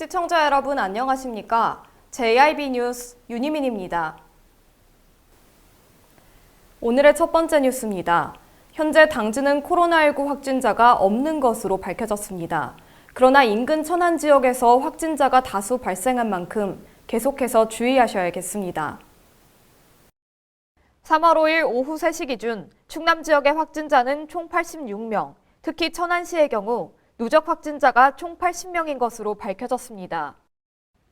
시청자 여러분 안녕하십니까? JIB 뉴스 윤희민입니다. 오늘의 첫 번째 뉴스입니다. 현재 당진은 코로나19 확진자가 없는 것으로 밝혀졌습니다. 그러나 인근 천안 지역에서 확진자가 다수 발생한 만큼 계속해서 주의하셔야겠습니다. 3월 5일 오후 3시 기준 충남 지역의 확진자는 총 86명, 특히 천안시의 경우 누적 확진자가 총 80명인 것으로 밝혀졌습니다.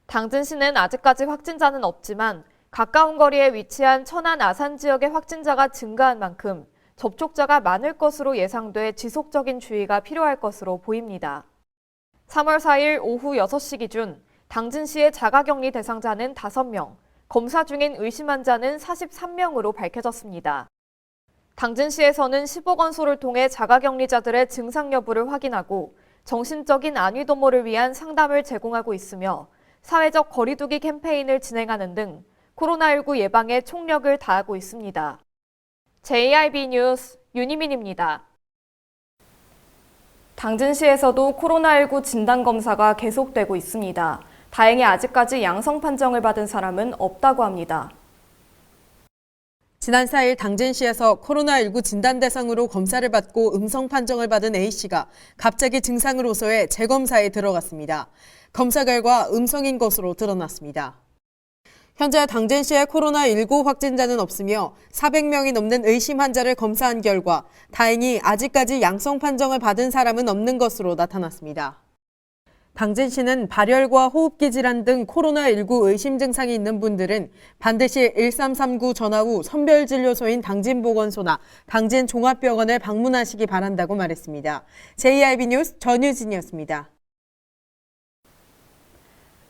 당진시는 아직까지 확진자는 없지만 가까운 거리에 위치한 천안 아산 지역의 확진자가 증가한 만큼 접촉자가 많을 것으로 예상돼 지속적인 주의가 필요할 것으로 보입니다. 3월 4일 오후 6시 기준 당진시의 자가격리 대상자는 5명, 검사 중인 의심 환자는 43명으로 밝혀졌습니다. 당진시에서는 15건소를 통해 자가격리자들의 증상 여부를 확인하고 정신적인 안위도모를 위한 상담을 제공하고 있으며 사회적 거리두기 캠페인을 진행하는 등 코로나19 예방에 총력을 다하고 있습니다. JIB 뉴스 윤희민입니다. 당진시에서도 코로나19 진단검사가 계속되고 있습니다. 다행히 아직까지 양성 판정을 받은 사람은 없다고 합니다. 지난 4일 당진시에서 코로나19 진단 대상으로 검사를 받고 음성 판정을 받은 A씨가 갑자기 증상을 호소해 재검사에 들어갔습니다. 검사 결과 음성인 것으로 드러났습니다. 현재 당진시에 코로나19 확진자는 없으며 400명이 넘는 의심 환자를 검사한 결과 다행히 아직까지 양성 판정을 받은 사람은 없는 것으로 나타났습니다. 당진시는 발열과 호흡기 질환 등 코로나19 의심 증상이 있는 분들은 반드시 1339 전화 후 선별진료소인 당진보건소나 당진종합병원을 방문하시기 바란다고 말했습니다. JIB 뉴스 전유진이었습니다.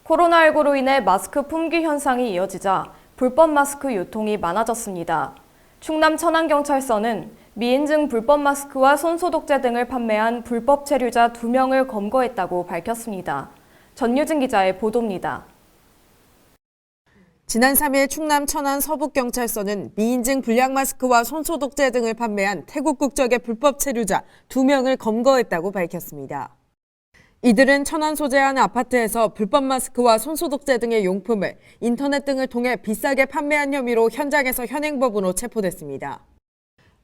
코로나19로 인해 마스크 품귀 현상이 이어지자 불법 마스크 유통이 많아졌습니다. 충남 천안경찰서는 미인증 불법 마스크와 손소독제 등을 판매한 불법 체류자 2명을 검거했다고 밝혔습니다. 전유진 기자의 보도입니다. 지난 3일 충남 천안 서북경찰서는 미인증 불량 마스크와 손소독제 등을 판매한 태국 국적의 불법 체류자 2명을 검거했다고 밝혔습니다. 이들은 천안 소재의 한 아파트에서 불법 마스크와 손소독제 등의 용품을 인터넷 등을 통해 비싸게 판매한 혐의로 현장에서 현행법으로 체포됐습니다.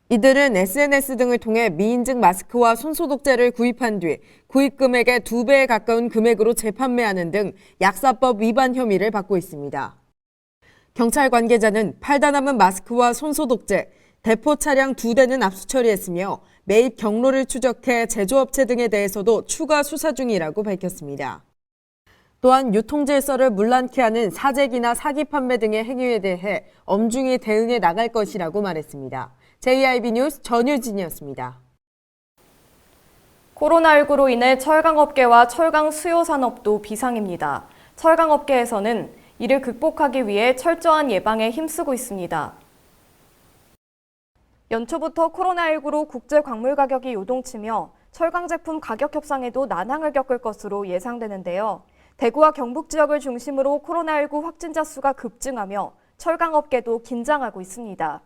이들은 SNS 등을 통해 미인증 마스크와 손소독제를 구입한 뒤 구입 금액의 2배에 가까운 금액으로 재판매하는 등 약사법 위반 혐의를 받고 있습니다. 경찰 관계자는 팔다 남은 마스크와 손소독제, 대포 차량 2대는 압수 처리했으며 매입 경로를 추적해 제조업체 등에 대해서도 추가 수사 중이라고 밝혔습니다. 또한 유통질서를 문란케 하는 사재기나 사기 판매 등의 행위에 대해 엄중히 대응해 나갈 것이라고 말했습니다. JIB 뉴스 전유진이었습니다. 코로나19로 인해 철강업계와 철강 수요 산업도 비상입니다. 철강업계에서는 이를 극복하기 위해 철저한 예방에 힘쓰고 있습니다. 연초부터 코로나19로 국제 광물 가격이 요동치며 철강 제품 가격 협상에도 난항을 겪을 것으로 예상되는데요. 대구와 경북 지역을 중심으로 코로나19 확진자 수가 급증하며 철강업계도 긴장하고 있습니다.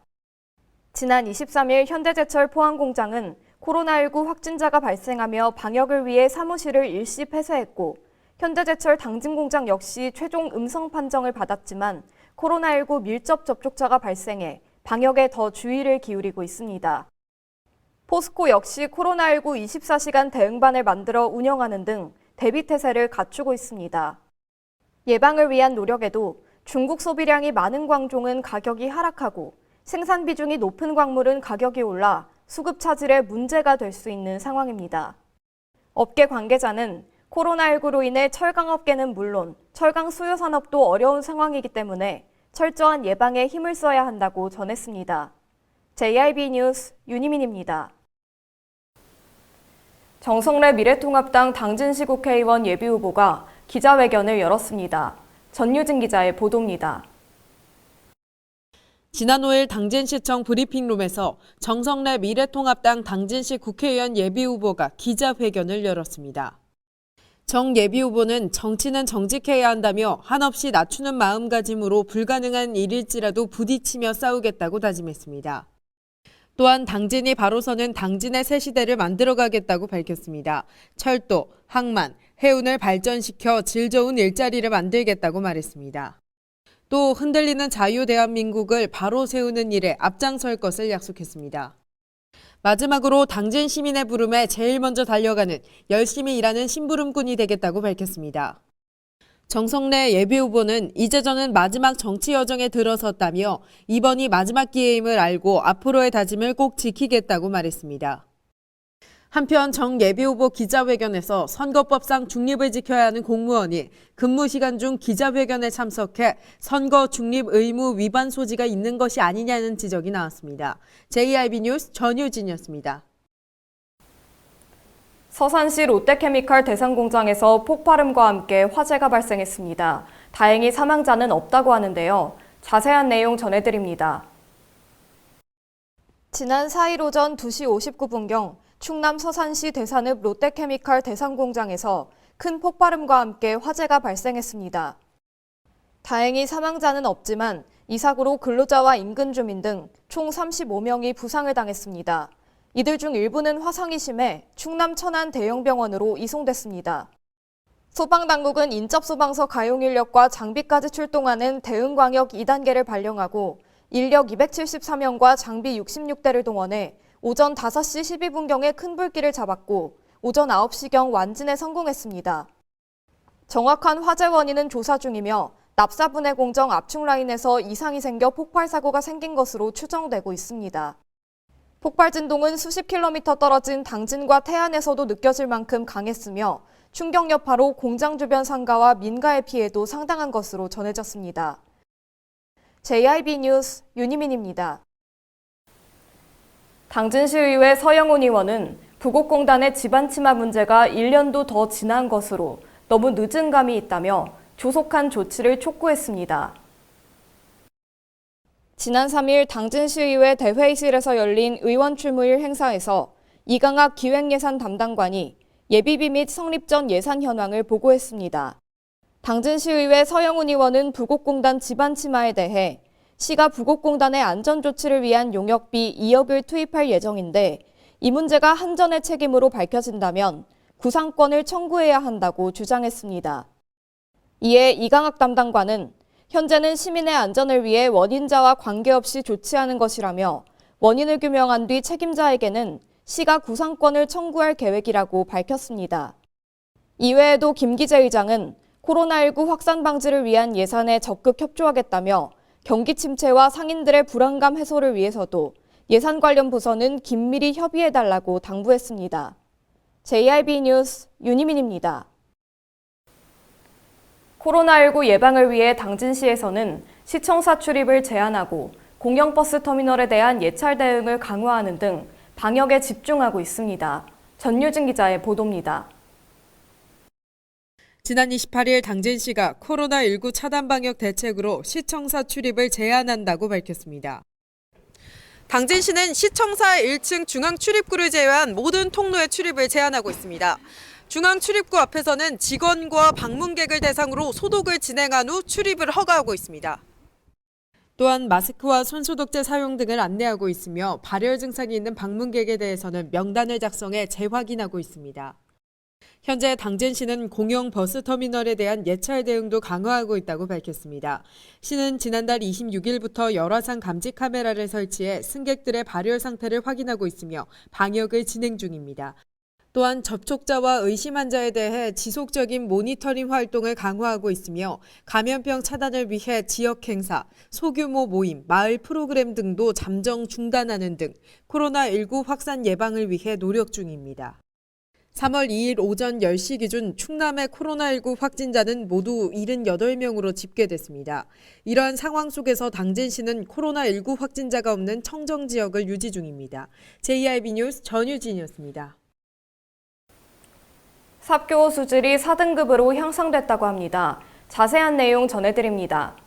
지난 23일 현대제철 포항공장은 코로나19 확진자가 발생하며 방역을 위해 사무실을 일시 폐쇄했고 현대제철 당진공장 역시 최종 음성 판정을 받았지만 코로나19 밀접 접촉자가 발생해 방역에 더 주의를 기울이고 있습니다. 포스코 역시 코로나19 24시간 대응반을 만들어 운영하는 등 대비태세를 갖추고 있습니다. 예방을 위한 노력에도 중국 소비량이 많은 광종은 가격이 하락하고 생산 비중이 높은 광물은 가격이 올라 수급 차질에 문제가 될 수 있는 상황입니다. 업계 관계자는 코로나19로 인해 철강업계는 물론 철강 수요 산업도 어려운 상황이기 때문에 철저한 예방에 힘을 써야 한다고 전했습니다. JIB 뉴스 윤희민입니다. 정성래 미래통합당 당진시 국회의원 예비후보가 기자회견을 열었습니다. 전유진 기자의 보도입니다. 지난 5일 당진시청 브리핑룸에서 정성래 미래통합당 당진시 국회의원 예비후보가 기자회견을 열었습니다. 정 예비후보는 정치는 정직해야 한다며 한없이 낮추는 마음가짐으로 불가능한 일일지라도 부딪히며 싸우겠다고 다짐했습니다. 또한 당진이 바로 서는 당진의 새 시대를 만들어가겠다고 밝혔습니다. 철도, 항만, 해운을 발전시켜 질 좋은 일자리를 만들겠다고 말했습니다. 또 흔들리는 자유 대한민국을 바로 세우는 일에 앞장설 것을 약속했습니다. 마지막으로 당진 시민의 부름에 제일 먼저 달려가는 열심히 일하는 심부름꾼이 되겠다고 밝혔습니다. 정성래 예비후보는 이제 저는 마지막 정치 여정에 들어섰다며 이번이 마지막 기회임을 알고 앞으로의 다짐을 꼭 지키겠다고 말했습니다. 한편 정 예비후보 기자회견에서 선거법상 중립을 지켜야 하는 공무원이 근무 시간 중 기자회견에 참석해 선거 중립 의무 위반 소지가 있는 것이 아니냐는 지적이 나왔습니다. JIB 뉴스 전유진이었습니다. 서산시 롯데케미칼 대상공장에서 폭발음과 함께 화재가 발생했습니다. 다행히 사망자는 없다고 하는데요. 자세한 내용 전해드립니다. 지난 4일 오전 2시 59분경 충남 서산시 대산읍 롯데케미칼 대상공장에서 큰 폭발음과 함께 화재가 발생했습니다. 다행히 사망자는 없지만 이 사고로 근로자와 인근 주민 등 총 35명이 부상을 당했습니다. 이들 중 일부는 화상이 심해 충남 천안 대형병원으로 이송됐습니다. 소방당국은 인접소방서 가용 인력과 장비까지 출동하는 대응광역 2단계를 발령하고 인력 274명과 장비 66대를 동원해 오전 5시 12분경에 큰 불길을 잡았고 오전 9시경 완진에 성공했습니다. 정확한 화재 원인은 조사 중이며 납사분해 공정 압축 라인에서 이상이 생겨 폭발 사고가 생긴 것으로 추정되고 있습니다. 폭발 진동은 수십 킬로미터 떨어진 당진과 태안에서도 느껴질 만큼 강했으며 충격 여파로 공장 주변 상가와 민가의 피해도 상당한 것으로 전해졌습니다. JIB 뉴스 윤희민입니다. 당진시의회 서영훈 의원은 부곡공단의 집안치마 문제가 1년도 더 지난 것으로 너무 늦은 감이 있다며 조속한 조치를 촉구했습니다. 지난 3일 당진시의회 대회의실에서 열린 의원 출무일 행사에서 이강학 기획예산 담당관이 예비비 및 성립 전 예산 현황을 보고했습니다. 당진시의회 서영훈 의원은 부곡공단 집안치마에 대해 시가 부곡공단의 안전조치를 위한 용역비 2억을 투입할 예정인데 이 문제가 한전의 책임으로 밝혀진다면 구상권을 청구해야 한다고 주장했습니다. 이에 이강학 담당관은 현재는 시민의 안전을 위해 원인자와 관계없이 조치하는 것이라며 원인을 규명한 뒤 책임자에게는 시가 구상권을 청구할 계획이라고 밝혔습니다. 이외에도 김기재 의장은 코로나19 확산 방지를 위한 예산에 적극 협조하겠다며 경기 침체와 상인들의 불안감 해소를 위해서도 예산 관련 부서는 긴밀히 협의해달라고 당부했습니다. JIB 뉴스 윤희민입니다. 코로나19 예방을 위해 당진시에서는 시청사 출입을 제한하고 공영버스 터미널에 대한 예찰 대응을 강화하는 등 방역에 집중하고 있습니다. 전유진 기자의 보도입니다. 지난 28일 당진시가 코로나19 차단 방역 대책으로 시청사 출입을 제한한다고 밝혔습니다. 당진시는 시청사 1층 중앙 출입구를 제외한 모든 통로의 출입을 제한하고 있습니다. 중앙 출입구 앞에서는 직원과 방문객을 대상으로 소독을 진행한 후 출입을 허가하고 있습니다. 또한 마스크와 손소독제 사용 등을 안내하고 있으며 발열 증상이 있는 방문객에 대해서는 명단을 작성해 재확인하고 있습니다. 현재 당진시는 공영 버스터미널에 대한 예찰 대응도 강화하고 있다고 밝혔습니다. 시는 지난달 26일부터 열화상 감지 카메라를 설치해 승객들의 발열 상태를 확인하고 있으며 방역을 진행 중입니다. 또한 접촉자와 의심 환자에 대해 지속적인 모니터링 활동을 강화하고 있으며 감염병 차단을 위해 지역 행사, 소규모 모임, 마을 프로그램 등도 잠정 중단하는 등 코로나19 확산 예방을 위해 노력 중입니다. 3월 2일 오전 10시 기준 충남의 코로나19 확진자는 모두 78명으로 집계됐습니다. 이러한 상황 속에서 당진시는 코로나19 확진자가 없는 청정 지역을 유지 중입니다. JIB 뉴스 전유진이었습니다. 삽교 수질이 4등급으로 향상됐다고 합니다. 자세한 내용 전해드립니다.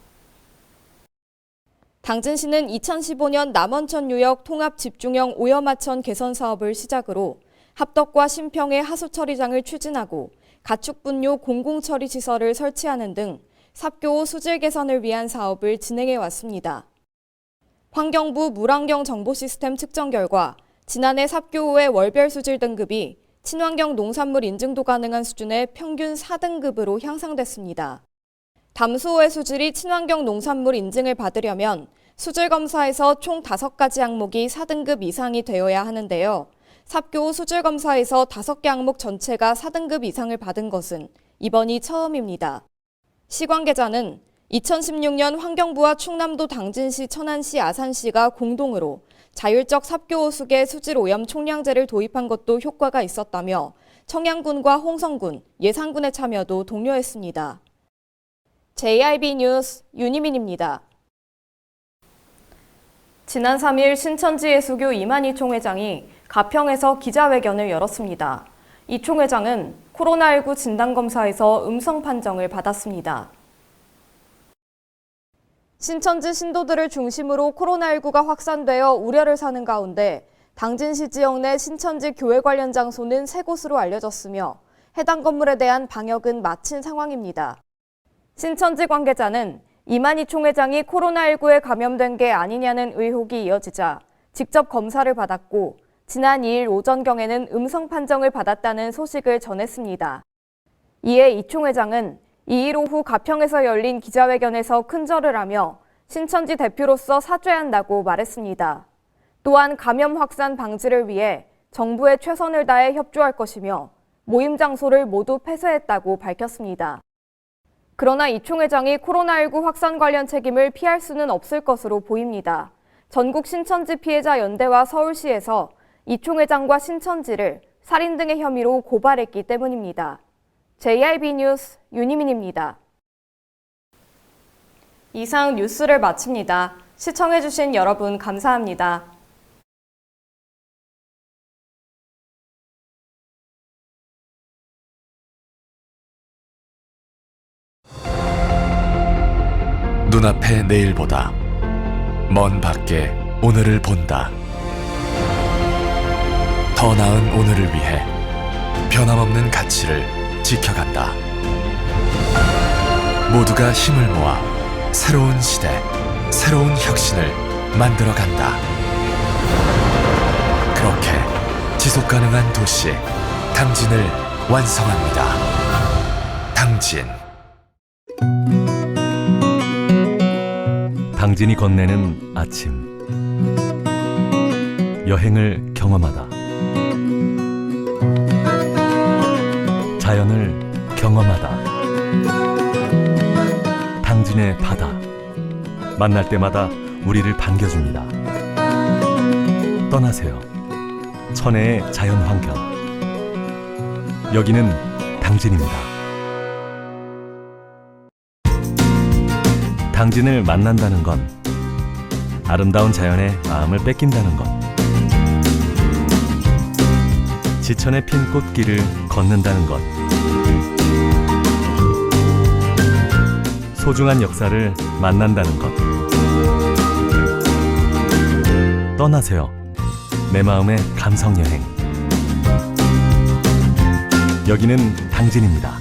당진시는 2015년 남원천유역 통합집중형 오염하천 개선 사업을 시작으로 합덕과 신평의 하수처리장을 추진하고 가축분뇨 공공처리 시설을 설치하는 등 삽교호 수질 개선을 위한 사업을 진행해 왔습니다. 환경부 물환경 정보 시스템 측정 결과 지난해 삽교호의 월별 수질 등급이 친환경 농산물 인증도 가능한 수준의 평균 4등급으로 향상됐습니다. 담수호의 수질이 친환경 농산물 인증을 받으려면 수질 검사에서 총 5가지 항목이 4등급 이상이 되어야 하는데요. 삽교 후 수질 검사에서 5개 항목 전체가 4등급 이상을 받은 것은 이번이 처음입니다. 시 관계자는 2016년 환경부와 충남도 당진시, 천안시, 아산시가 공동으로 자율적 삽교 호수계 수질 오염 총량제를 도입한 것도 효과가 있었다며 청양군과 홍성군, 예산군의 참여도 독려했습니다. JIB 뉴스 윤희민입니다. 지난 3일 신천지 예수교 이만희 총회장이 가평에서 기자회견을 열었습니다. 이 총회장은 코로나19 진단검사에서 음성 판정을 받았습니다. 신천지 신도들을 중심으로 코로나19가 확산되어 우려를 사는 가운데 당진시 지역 내 신천지 교회 관련 장소는 3곳으로 알려졌으며 해당 건물에 대한 방역은 마친 상황입니다. 신천지 관계자는 이만희 총회장이 코로나19에 감염된 게 아니냐는 의혹이 이어지자 직접 검사를 받았고 지난 2일 오전경에는 음성 판정을 받았다는 소식을 전했습니다. 이에 이 총회장은 2일 오후 가평에서 열린 기자회견에서 큰절을 하며 신천지 대표로서 사죄한다고 말했습니다. 또한 감염 확산 방지를 위해 정부에 최선을 다해 협조할 것이며 모임 장소를 모두 폐쇄했다고 밝혔습니다. 그러나 이 총회장이 코로나19 확산 관련 책임을 피할 수는 없을 것으로 보입니다. 전국 신천지 피해자 연대와 서울시에서 이 총회장과 신천지를 살인 등의 혐의로 고발했기 때문입니다. JIB 뉴스 윤희민입니다. 이상 뉴스를 마칩니다. 시청해주신 여러분 감사합니다. 눈앞의 내일보다 먼 밖에 오늘을 본다. 더 나은 오늘을 위해 변함없는 가치를 지켜간다. 모두가 힘을 모아 새로운 시대, 새로운 혁신을 만들어간다. 그렇게 지속가능한 도시 당진을 완성합니다. 당진. 당진이 건네는 아침. 여행을 경험하다. 자연을 경험하다. 당진의 바다. 만날 때마다 우리를 반겨줍니다. 떠나세요. 천혜의 자연환경. 여기는 당진입니다. 당진을 만난다는 건 아름다운 자연에 마음을 뺏긴다는 것. 지천에 핀 꽃길을 걷는다는 것. 소중한 역사를 만난다는 것. 떠나세요. 내 마음의 감성여행. 여기는 당진입니다.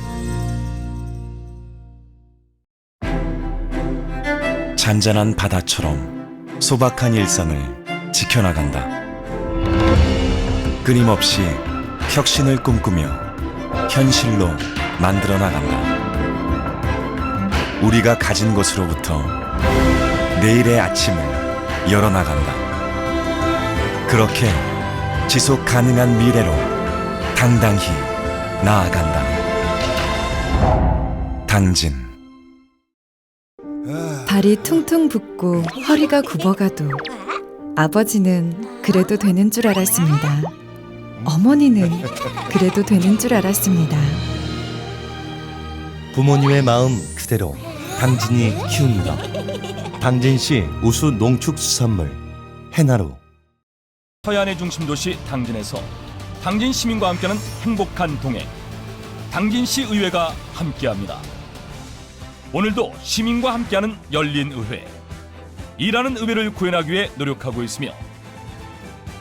잔잔한 바다처럼 소박한 일상을 지켜나간다. 끊임없이 혁신을 꿈꾸며 현실로 만들어 나간다. 우리가 가진 것으로부터 내일의 아침을 열어나간다. 그렇게 지속 가능한 미래로 당당히 나아간다. 당진. 발이 퉁퉁 붓고 허리가 굽어가도 아버지는 그래도 되는 줄 알았습니다. 어머니는 그래도 되는 줄 알았습니다. 부모님의 마음 그대로 당진이 키웁니다. 당진시 우수 농축수산물 해나루. 서해안의 중심 도시 당진에서 당진 시민과 함께하는 행복한 동행, 당진시 의회가 함께합니다. 오늘도 시민과 함께하는 열린 의회, 일하는 의회를 구현하기 위해 노력하고 있으며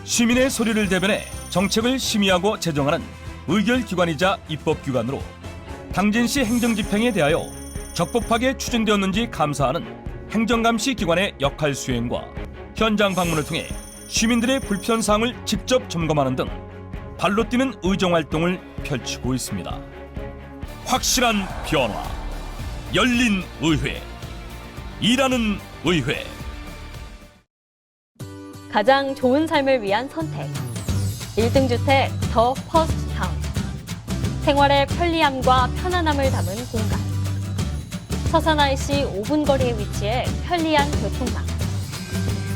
시민의 소리를 대변해 정책을 심의하고 제정하는 의결기관이자 입법기관으로 당진시 행정집행에 대하여 적법하게 추진되었는지 감사하는 행정감시 기관의 역할 수행과 현장 방문을 통해 시민들의 불편사항을 직접 점검하는 등 발로 뛰는 의정 활동을 펼치고 있습니다. 확실한 변화, 열린 의회, 일하는 의회. 가장 좋은 삶을 위한 선택. 1등 주택 더 퍼스트 타운. 생활의 편리함과 편안함을 담은 공간. 서산 IC 5분 거리에 위치해 편리한 교통망.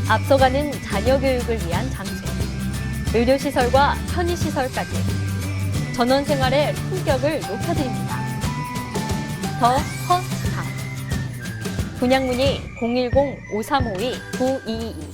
앞서가는 자녀 교육을 위한 장소. 의료시설과 편의시설까지. 전원 생활의 품격을 높여드립니다. 더 퍼스트 타운. 분양 문의 010-5352-9222